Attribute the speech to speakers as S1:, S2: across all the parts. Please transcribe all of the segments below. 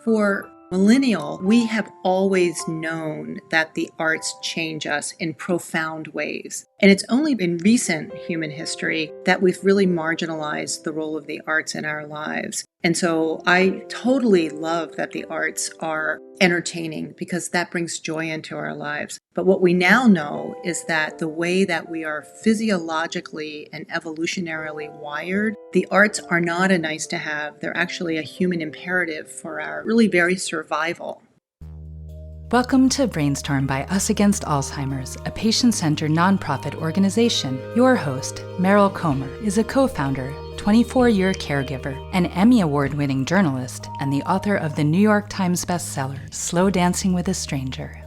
S1: For millennial, we have always known that the arts change us in profound ways. And it's only in recent human history that we've really marginalized the role of the arts in our lives. And so I totally love that the arts are entertaining because that brings joy into our lives. But what we now know is that the way that we are physiologically and evolutionarily wired, the arts are not a nice to have. They're actually a human imperative for our really very survival.
S2: Welcome to BrainStorm by Us Against Alzheimer's, a patient-centered nonprofit organization. Your host, Meryl Comer, is a co-founder, 24-year caregiver, an Emmy Award-winning journalist, and the author of the New York Times Bestseller, Slow Dancing with a Stranger.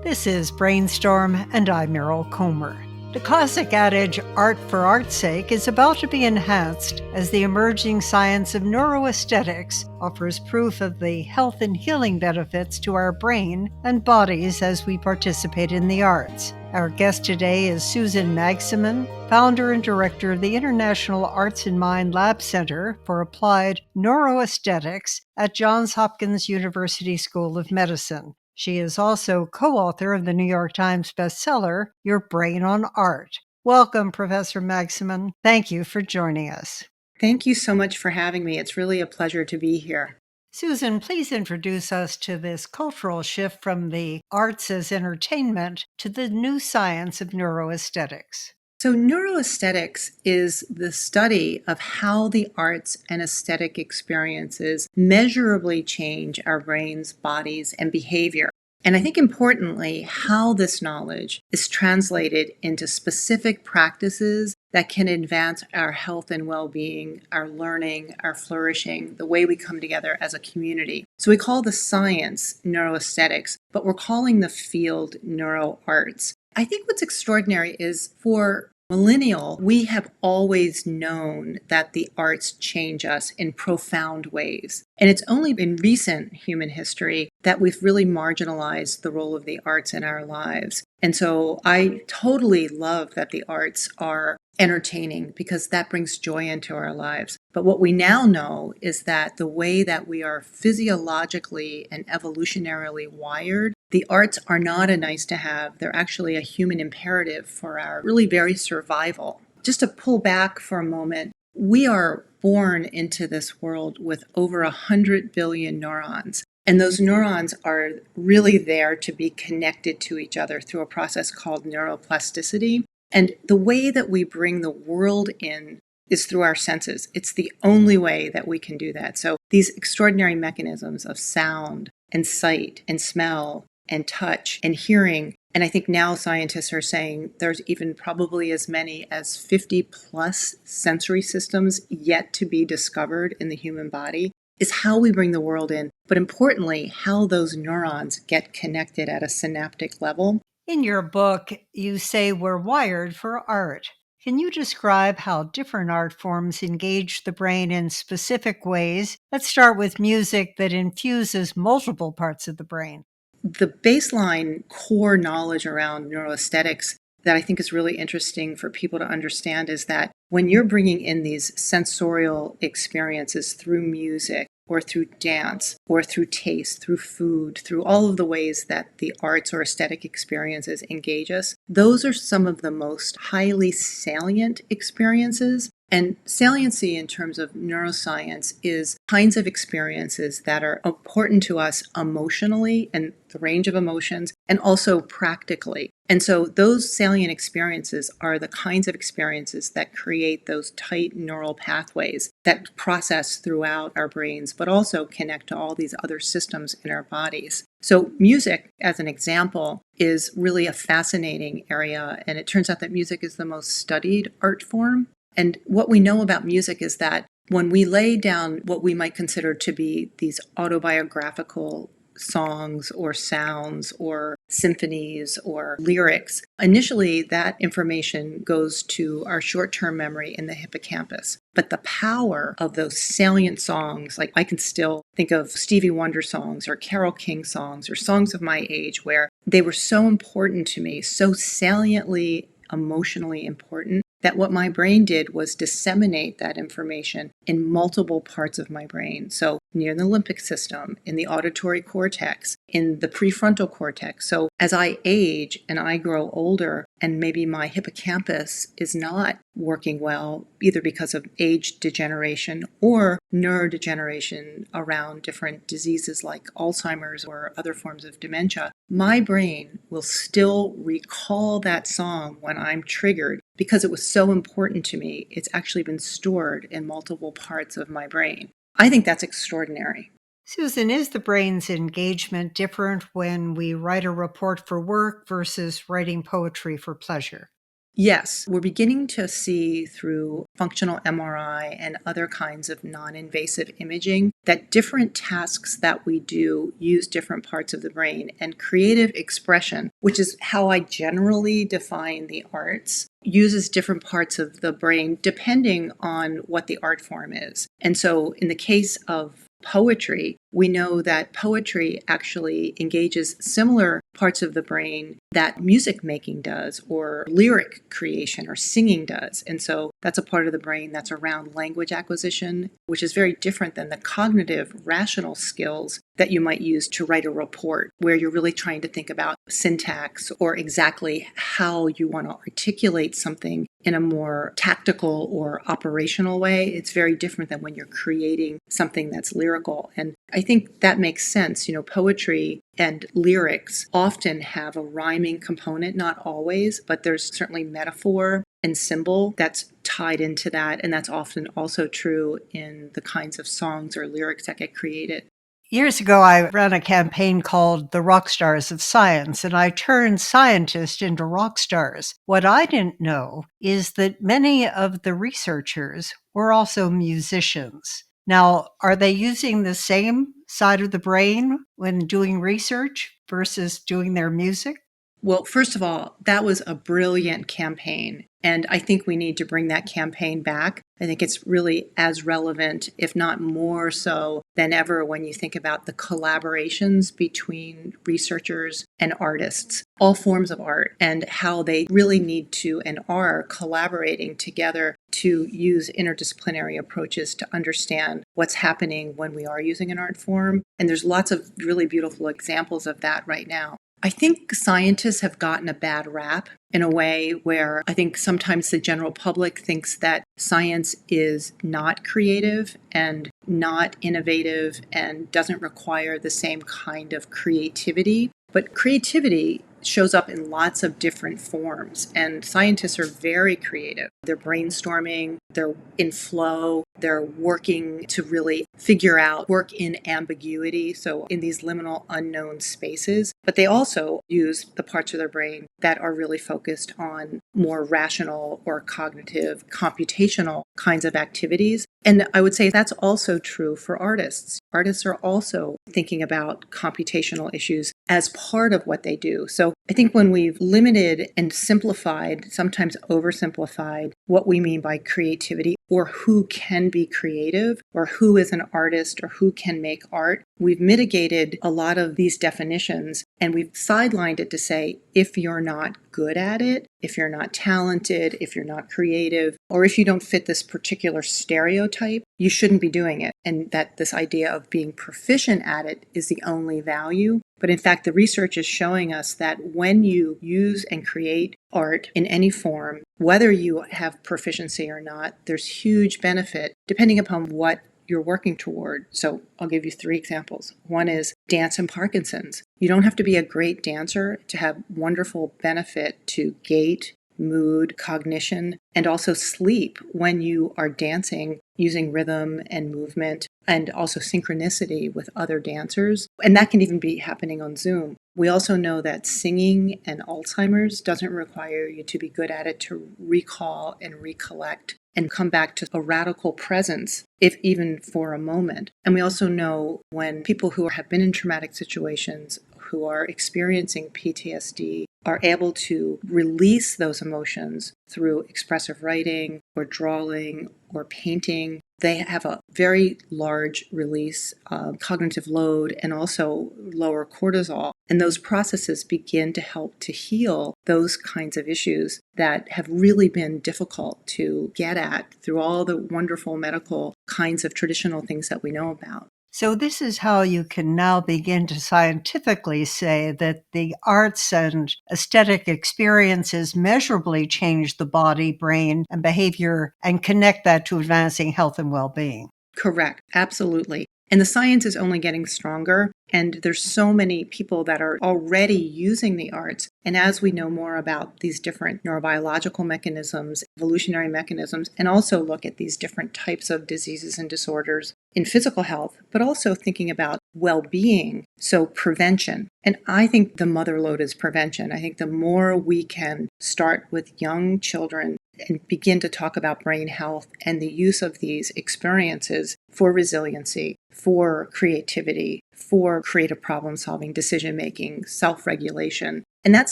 S3: This is BrainStorm, and I'm Meryl Comer. The classic adage, art for art's sake, is about to be enhanced as the emerging science of neuroaesthetics offers proof of the health and healing benefits to our brain and bodies as we participate in the arts. Our guest today is Susan Magsamen, founder and director of the International Arts and Mind Lab Center for Applied Neuroaesthetics at Johns Hopkins University School of Medicine. She is also co-author of the New York Times Bestseller, Your Brain on Art. Welcome, Professor Magsamen. Thank you for joining us.
S1: Thank you so much for having me. It's really a pleasure to be here.
S3: Susan, please introduce us to this cultural shift from the arts as entertainment to the new science of neuroaesthetics.
S1: So neuroaesthetics is the study of how the arts and aesthetic experiences measurably change our brains, bodies, and behavior. And I think importantly, how this knowledge is translated into specific practices that can advance our health and well-being, our learning, our flourishing, the way we come together as a community. So we call the science neuroaesthetics, but we're calling the field neuroarts. I think what's extraordinary is for millennial, we have always known that the arts change us in profound ways. And it's only in recent human history that we've really marginalized the role of the arts in our lives. And so I totally love that the arts are entertaining because that brings joy into our lives. But what we now know is that the way that we are physiologically and evolutionarily wired, the arts are not a nice to have. They're actually a human imperative for our really very survival. Just to pull back for a moment, we are born into this world with over 100 billion neurons. And those neurons are really there to be connected to each other through a process called neuroplasticity. And the way that we bring the world in is through our senses. It's the only way that we can do that. So these extraordinary mechanisms of sound and sight and smell and touch and hearing, and I think now scientists are saying there's even probably as many as 50 plus sensory systems yet to be discovered in the human body, is how we bring the world in, but importantly, how those neurons get connected at a synaptic level.
S3: In your book, you say we're wired for art. Can you describe how different art forms engage the brain in specific ways? Let's start with music that infuses multiple parts of the brain.
S1: The baseline core knowledge around neuroaesthetics that I think is really interesting for people to understand is that when you're bringing in these sensorial experiences through music, or through dance, or through taste, through food, through all of the ways that the arts or aesthetic experiences engage us, those are some of the most highly salient experiences. And saliency in terms of neuroscience is kinds of experiences that are important to us emotionally and the range of emotions, and also practically. And so those salient experiences are the kinds of experiences that create those tight neural pathways that process throughout our brains, but also connect to all these other systems in our bodies. So music, as an example, is really a fascinating area. And it turns out that music is the most studied art form. And what we know about music is that when we lay down what we might consider to be these autobiographical songs or sounds or symphonies or lyrics, initially that information goes to our short-term memory in the hippocampus. But the power of those salient songs, like I can still think of Stevie Wonder songs or Carole King songs or songs of my age where they were so important to me, so saliently emotionally important, that what my brain did was disseminate that information in multiple parts of my brain. So near the limbic system, in the auditory cortex, in the prefrontal cortex. So as I age and I grow older, and maybe my hippocampus is not working well, either because of age degeneration or neurodegeneration around different diseases like Alzheimer's or other forms of dementia, my brain will still recall that song when I'm triggered because it was so important to me. It's actually been stored in multiple parts of my brain. I think that's extraordinary.
S3: Susan, is the brain's engagement different when we write a report for work versus writing poetry for pleasure?
S1: Yes, we're beginning to see through functional MRI and other kinds of non-invasive imaging that different tasks that we do use different parts of the brain, and creative expression, which is how I generally define the arts, uses different parts of the brain depending on what the art form is. And so in the case of poetry, we know that poetry actually engages similar parts of the brain that music making does, or lyric creation or singing does. And so that's a part of the brain that's around language acquisition, which is very different than the cognitive, rational skills that you might use to write a report, where you're really trying to think about syntax or exactly how you want to articulate something in a more tactical or operational way. It's very different than when you're creating something that's lyrical. And I think that makes sense. Poetry and lyrics often have a rhyming component, not always, but there's certainly metaphor and symbol that's tied into that. And that's often also true in the kinds of songs or lyrics that get created.
S3: Years ago, I ran a campaign called The Rock Stars of Science, and I turned scientists into rock stars. What I didn't know is that many of the researchers were also musicians. Now, are they using the same side of the brain when doing research versus doing their music?
S1: Well, first of all, that was a brilliant campaign. And I think we need to bring that campaign back. I think it's really as relevant, if not more so than ever, when you think about the collaborations between researchers and artists, all forms of art, and how they really need to and are collaborating together to use interdisciplinary approaches to understand what's happening when we are using an art form. And there's lots of really beautiful examples of that right now. I think scientists have gotten a bad rap in a way where I think sometimes the general public thinks that science is not creative and not innovative and doesn't require the same kind of creativity. But creativity shows up in lots of different forms, and scientists are very creative. They're brainstorming, they're in flow, they're working to really figure out, work in ambiguity, so in these liminal unknown spaces. But they also use the parts of their brain that are really focused on more rational or cognitive, computational kinds of activities. And I would say that's also true for artists. Artists are also thinking about computational issues as part of what they do. So I think when we've limited and simplified, sometimes oversimplified, what we mean by creativity, or who can be creative, or who is an artist, or who can make art, we've mitigated a lot of these definitions, and we've sidelined it to say, if you're not good at it, if you're not talented, if you're not creative, or if you don't fit this particular stereotype, you shouldn't be doing it. And that this idea of being proficient at it is the only value. But in fact, the research is showing us that when you use and create art in any form, whether you have proficiency or not, there's huge benefit depending upon what you're working toward. So I'll give you 3 examples. One is dance and Parkinson's. You don't have to be a great dancer to have wonderful benefit to gait, mood, cognition, and also sleep when you are dancing using rhythm and movement, and also synchronicity with other dancers. And that can even be happening on Zoom. We also know that singing and Alzheimer's doesn't require you to be good at it to recall and recollect and come back to a radical presence, if even for a moment. And we also know when people who have been in traumatic situations, who are experiencing PTSD, are able to release those emotions through expressive writing or drawing or painting, they have a very large release of cognitive load and also lower cortisol. And those processes begin to help to heal those kinds of issues that have really been difficult to get at through all the wonderful medical kinds of traditional things that we know about.
S3: So this is how you can now begin to scientifically say that the arts and aesthetic experiences measurably change the body, brain, and behavior and connect that to advancing health and well-being.
S1: Correct. Absolutely. And the science is only getting stronger. And there's so many people that are already using the arts. And as we know more about these different neurobiological mechanisms, evolutionary mechanisms, and also look at these different types of diseases and disorders in physical health, but also thinking about well-being, so prevention. And I think the mother lode is prevention. I think the more we can start with young children and begin to talk about brain health and the use of these experiences for resiliency, for creativity, for creative problem solving, decision making, self-regulation. And that's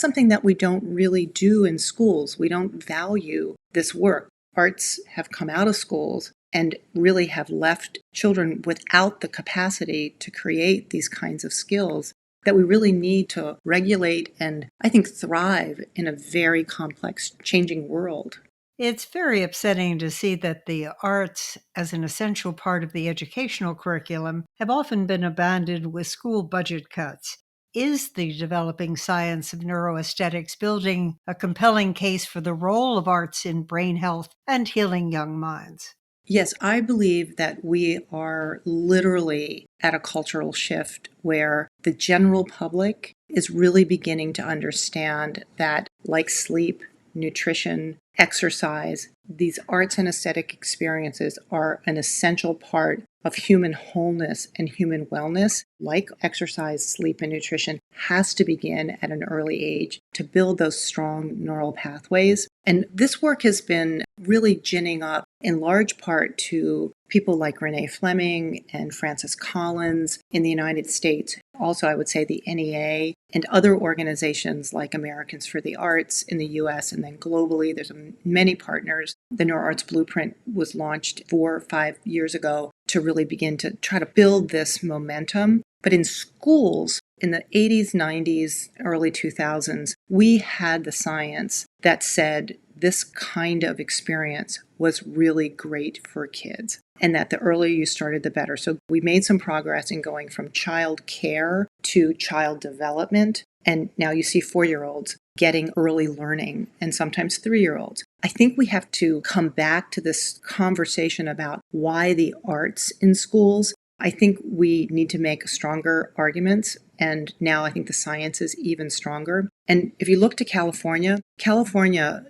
S1: something that we don't really do in schools. We don't value this work. Arts have come out of schools and really have left children without the capacity to create these kinds of skills that we really need to regulate and, I think, thrive in a very complex, changing world.
S3: It's very upsetting to see that the arts, as an essential part of the educational curriculum, have often been abandoned with school budget cuts. Is the developing science of neuroaesthetics building a compelling case for the role of arts in brain health and healing young minds?
S1: Yes, I believe that we are literally at a cultural shift where the general public is really beginning to understand that, like sleep, nutrition, exercise, these arts and aesthetic experiences are an essential part of human wholeness and human wellness. Like exercise, sleep, and nutrition has to begin at an early age to build those strong neural pathways. And this work has been really ginning up in large part to people like Renee Fleming and Francis Collins in the United States. Also, I would say the NEA and other organizations like Americans for the Arts in the US, and then globally, there's many partners. The NeuroArts Blueprint was launched 4 or 5 years ago to really begin to try to build this momentum. But in schools, in the 80s, 90s, early 2000s, we had the science that said this kind of experience was really great for kids, and that the earlier you started, the better. So we made some progress in going from child care to child development. And now you see 4-year-olds getting early learning, and sometimes 3-year-olds. I think we have to come back to this conversation about why the arts in schools. I think we need to make stronger arguments, and now I think the science is even stronger. And if you look to California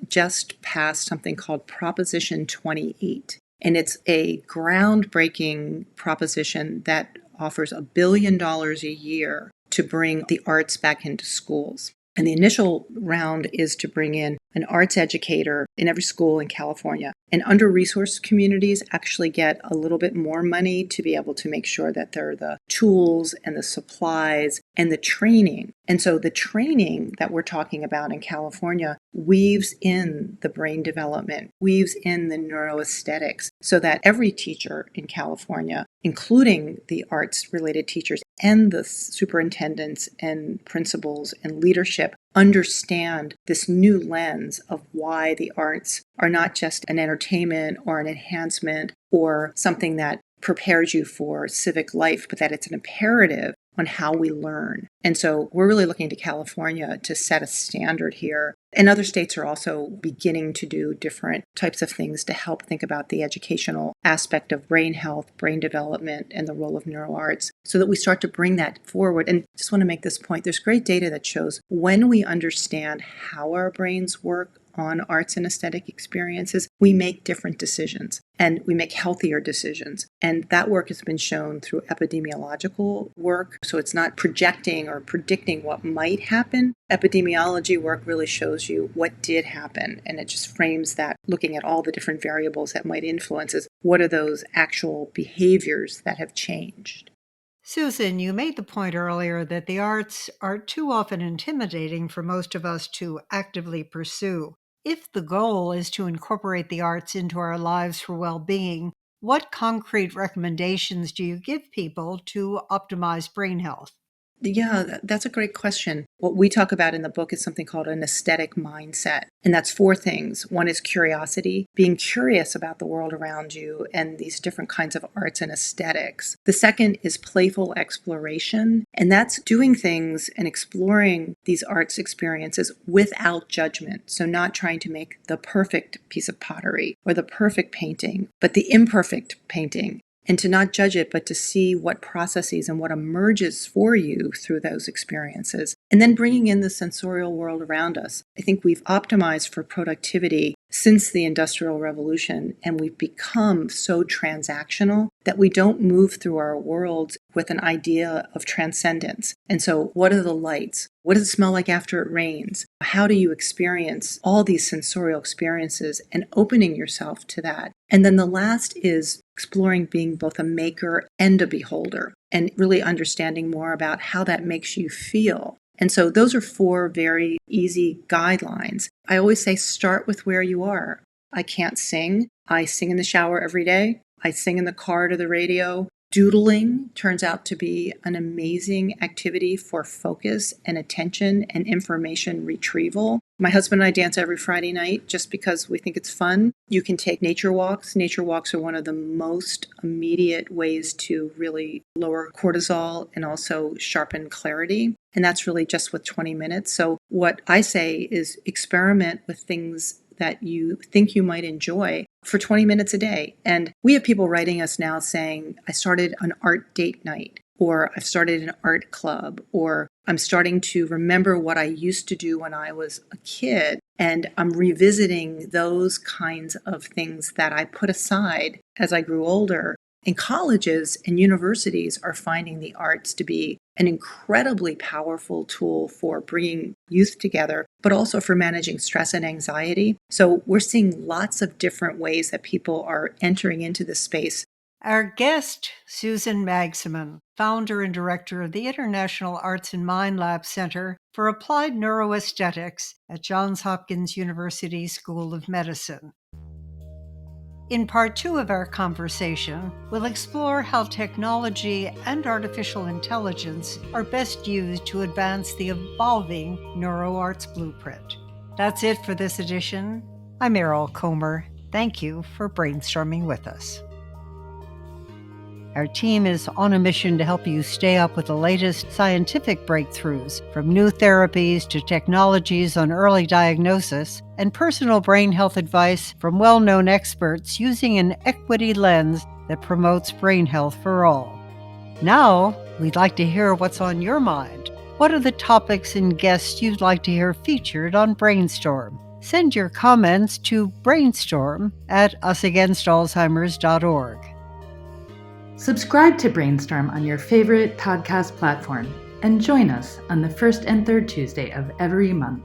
S1: just passed something called Proposition 28, and it's a groundbreaking proposition that offers $1 billion a year to bring the arts back into schools. And the initial round is to bring in an arts educator in every school in California. And under-resourced communities actually get a little bit more money to be able to make sure that there are the tools and the supplies and the training. And so the training that we're talking about in California weaves in the brain development, weaves in the neuroaesthetics, so that every teacher in California, including the arts-related teachers and the superintendents and principals and leadership, understand this new lens of why the arts are not just an entertainment or an enhancement or something that prepares you for civic life, but that it's an imperative on how we learn. And so we're really looking to California to set a standard here. And other states are also beginning to do different types of things to help think about the educational aspect of brain health, brain development, and the role of neuroarts so that we start to bring that forward. And just want to make this point. There's great data that shows when we understand how our brains work on arts and aesthetic experiences, we make different decisions and we make healthier decisions. And that work has been shown through epidemiological work. So it's not projecting or predicting what might happen. Epidemiology work really shows you what did happen. And it just frames that, looking at all the different variables that might influence us. What are those actual behaviors that have changed?
S3: Susan, you made the point earlier that the arts are too often intimidating for most of us to actively pursue. If the goal is to incorporate the arts into our lives for well-being, what concrete recommendations do you give people to optimize brain health?
S1: Yeah, that's a great question. What we talk about in the book is something called an aesthetic mindset. And that's four things. One is curiosity, being curious about the world around you and these different kinds of arts and aesthetics. The second is playful exploration. And that's doing things and exploring these arts experiences without judgment. So not trying to make the perfect piece of pottery or the perfect painting, but the imperfect painting. And to not judge it, but to see what processes and what emerges for you through those experiences. And then bringing in the sensorial world around us. I think we've optimized for productivity since the Industrial Revolution, and we've become so transactional that we don't move through our world with an idea of transcendence. And so, what are the lights? What does it smell like after it rains? How do you experience all these sensorial experiences and opening yourself to that? And then the last is exploring being both a maker and a beholder and really understanding more about how that makes you feel. And so those are four very easy guidelines. I always say start with where you are. I can't sing. I sing in the shower every day. I sing in the car to the radio. Doodling turns out to be an amazing activity for focus and attention and information retrieval. My husband and I dance every Friday night just because we think it's fun. You can take nature walks. Nature walks are one of the most immediate ways to really lower cortisol and also sharpen clarity. And that's really just with 20 minutes. So what I say is experiment with things that you think you might enjoy for 20 minutes a day. And we have people writing us now saying, I started an art date night, or I've started an art club, or I'm starting to remember what I used to do when I was a kid. And I'm revisiting those kinds of things that I put aside as I grew older. And colleges and universities are finding the arts to be an incredibly powerful tool for bringing youth together, but also for managing stress and anxiety. So we're seeing lots of different ways that people are entering into this space.
S3: Our guest, Susan Magsamen, founder and director of the International Arts and Mind Lab Center for Applied Neuroaesthetics at Johns Hopkins University School of Medicine. In part 2 of our conversation, we'll explore how technology and artificial intelligence are best used to advance the evolving NeuroArts blueprint. That's it for this edition. I'm Meryl Comer. Thank you for brainstorming with us. Our team is on a mission to help you stay up with the latest scientific breakthroughs, from new therapies to technologies on early diagnosis, and personal brain health advice from well-known experts using an equity lens that promotes brain health for all. Now, we'd like to hear what's on your mind. What are the topics and guests you'd like to hear featured on BrainStorm? Send your comments to brainstorm@usagainstalzheimers.org.
S2: Subscribe to BrainStorm on your favorite podcast platform and join us on the first and third Tuesday of every month.